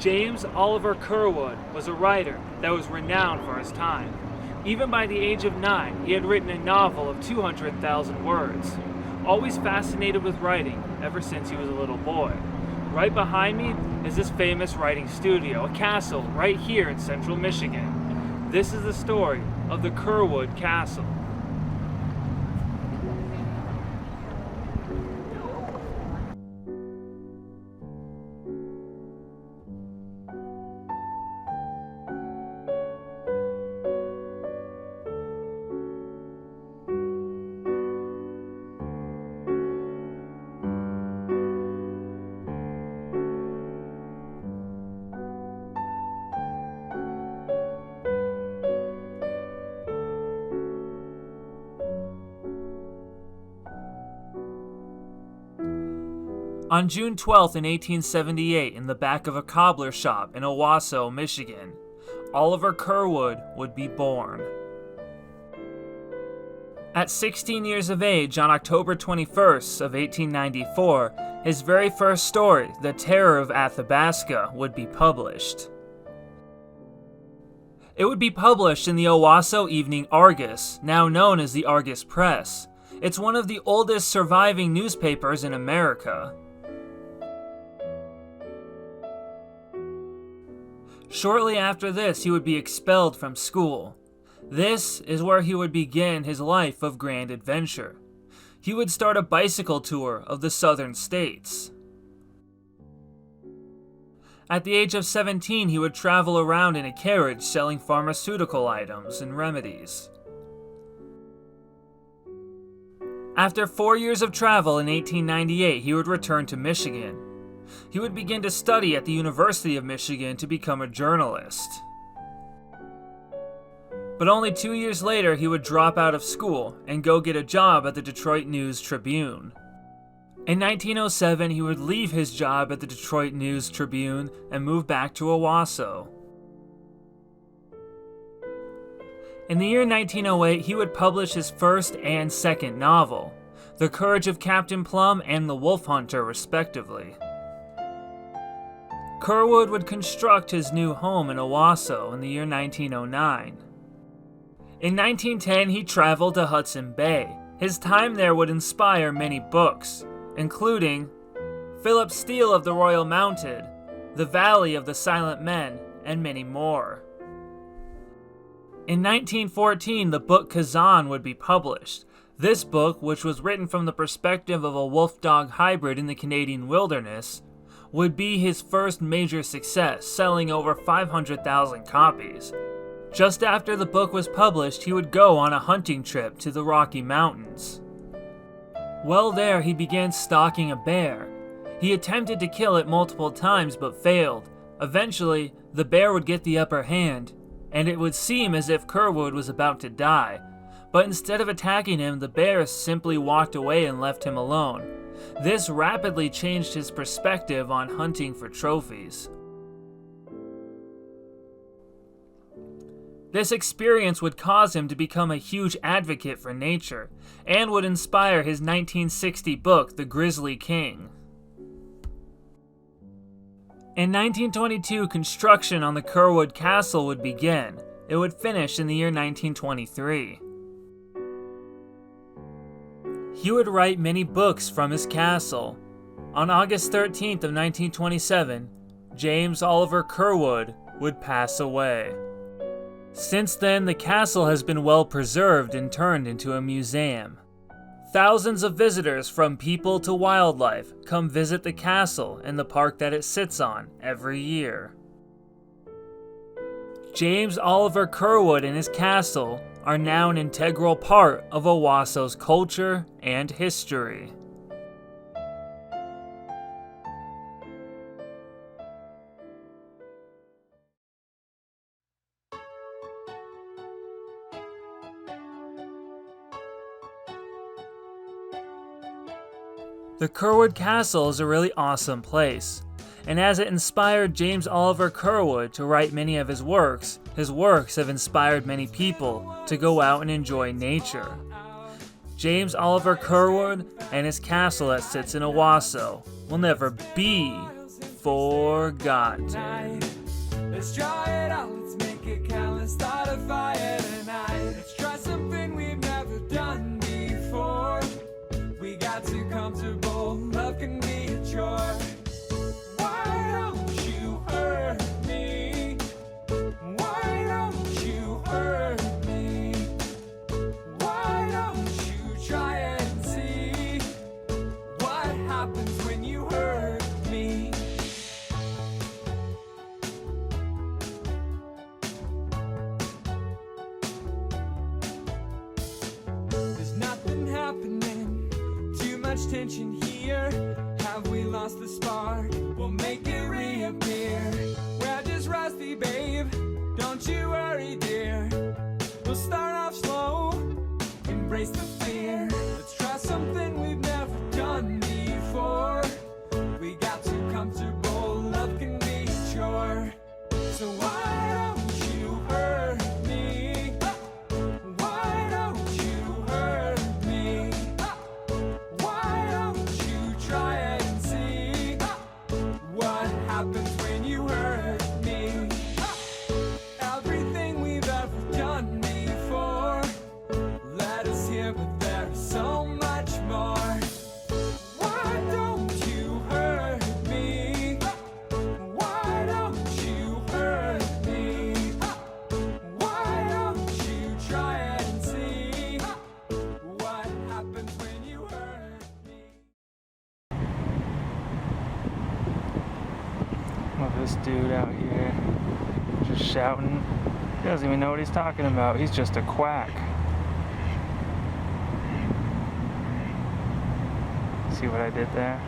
James Oliver Curwood was a writer that was renowned for his time. Even by the age of 9, he had written a novel of 200,000 words. Always fascinated with writing ever since he was a little boy. Right behind me is this famous writing studio, a castle right here in central Michigan. This is the story of the Curwood Castle. On June 12th in 1878, in the back of a cobbler shop in Owosso, Michigan, Oliver Curwood would be born. At 16 years of age, on October 21st of 1894, his very first story, The Terror of Athabasca, would be published. It would be published in the Owosso Evening Argus, now known as the Argus Press. It's one of the oldest surviving newspapers in America. Shortly after this, he would be expelled from school. This is where he would begin his life of grand adventure. He would start a bicycle tour of the southern states. At the age of 17, he would travel around in a carriage selling pharmaceutical items and remedies. After 4 years of travel in 1898, he would return to Michigan. He would begin to study at the University of Michigan to become a journalist. But only 2 years later, he would drop out of school and go get a job at the Detroit News-Tribune. In 1907, he would leave his job at the Detroit News-Tribune and move back to Owosso. In the year 1908, he would publish his first and second novel, The Courage of Captain Plum and The Wolf Hunter, respectively. Curwood would construct his new home in Owosso in the year 1909. In 1910, he traveled to Hudson Bay. His time there would inspire many books, including Philip Steele of the Royal Mounted, The Valley of the Silent Men, and many more. In 1914, the book Kazan would be published. This book, which was written from the perspective of a wolf-dog hybrid in the Canadian wilderness, would be his first major success, selling over 500,000 copies. Just after the book was published, he would go on a hunting trip to the Rocky Mountains. While there, he began stalking a bear. He attempted to kill it multiple times but failed. Eventually, the bear would get the upper hand, and it would seem as if Curwood was about to die. But instead of attacking him, the bear simply walked away and left him alone. This rapidly changed his perspective on hunting for trophies. This experience would cause him to become a huge advocate for nature, and would inspire his 1960 book, The Grizzly King. In 1922, construction on the Curwood Castle would begin. It would finish in the year 1923. He would write many books from his castle. On August 13th of 1927, James Oliver Curwood would pass away. Since then, the castle has been well preserved and turned into a museum. Thousands of visitors, from people to wildlife, come visit the castle and the park that it sits on every year. James Oliver Curwood and his castle are now an integral part of Owosso's culture and history. The Curwood Castle is a really awesome place, and as it inspired James Oliver Curwood to write many of his works have inspired many people to go out and enjoy nature. James Oliver Curwood and his castle that sits in Owosso will never be forgotten. Let's try it out, let's make it count, let's start a fire tonight. Let's try something we've never done before. We got too comfortable, love can be a chore. Why don't you hurt me? Why don't you hurt me? Why don't you try and see what happens when you hurt me? There's nothing happening, too much tension here. Have we lost the spark? We'll make it reappear. We're just rusty, babe, don't you worry, dear. We'll start off slow, embrace the fear. Let's try something we've never done before. We got too comfortable, love can be a chore. So why don't you hurt me? Why don't you hurt me? Why don't you try and see what happens when you hurt me? Everything we've ever done before led us here, but there's so much more. Why don't you hurt me? Why don't you hurt me? Why don't you try and see what happens when you hurt me? Look at this dude out here just shouting. He doesn't even know what he's talking about. He's just a quack. See what I did there?